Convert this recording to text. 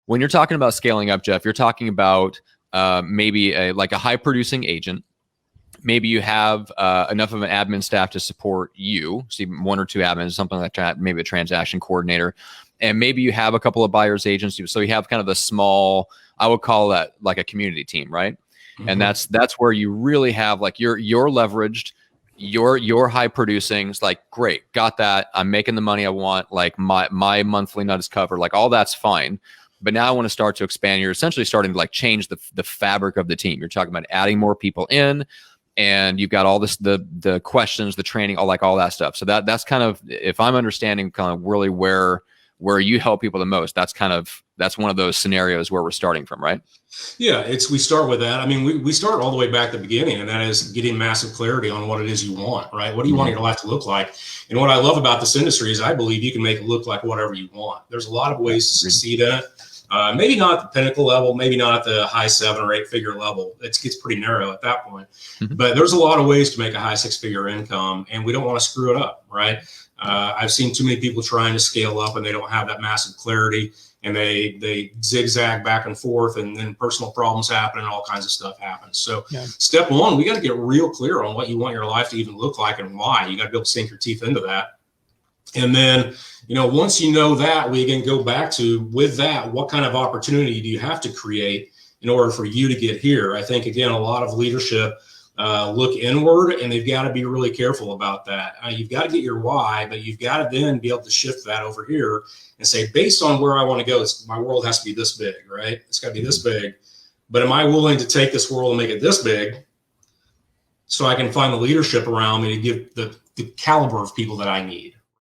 When you're talking about scaling up, Jeff, you're talking about maybe like a high producing agent. Maybe you have enough of an admin staff to support you, so even 1 or 2 admins, something like that, maybe a transaction coordinator. And maybe you have a couple of buyers agents. So you have kind of a small, I would call that like a community team, right? Mm-hmm. And that's where you really have like you're leveraged, you're high producing. It's like, great, got that. I'm making the money I want. Like my monthly nut is covered. Like all that's fine. But now I want to start to expand. You're essentially starting to like change the fabric of the team. You're talking about adding more people in, and you've got all this, the questions, the training, all that stuff. So that's kind of, if I'm understanding kind of really where you help people the most, that's one of those scenarios where we're starting from, right? Yeah, we start with that. I mean, we start all the way back at the beginning, and that is getting massive clarity on what it is you want, right? What do you want your life to look like? And what I love about this industry is I believe you can make it look like whatever you want. There's a lot of ways to succeed in it. Maybe not at the pinnacle level, maybe not at the high 7 or 8 figure level. It gets pretty narrow at that point. Mm-hmm. But there's a lot of ways to make a high 6-figure income, and we don't want to screw it up, right? I've seen too many people trying to scale up, and they don't have that massive clarity, and they zigzag back and forth, and then personal problems happen and all kinds of stuff happens. So Step 1, we got to get real clear on what you want your life to even look like and why. You got to be able to sink your teeth into that. And then, once you know that, we can go back to, with that, what kind of opportunity do you have to create in order for you to get here? I think, again, a lot of leadership look inward, and they've got to be really careful about that. You've got to get your why, but you've got to then be able to shift that over here and say, based on where I want to go, my world has to be this big, right? It's got to be this big. But am I willing to take this world and make it this big so I can find the leadership around me to give the caliber of people that I need?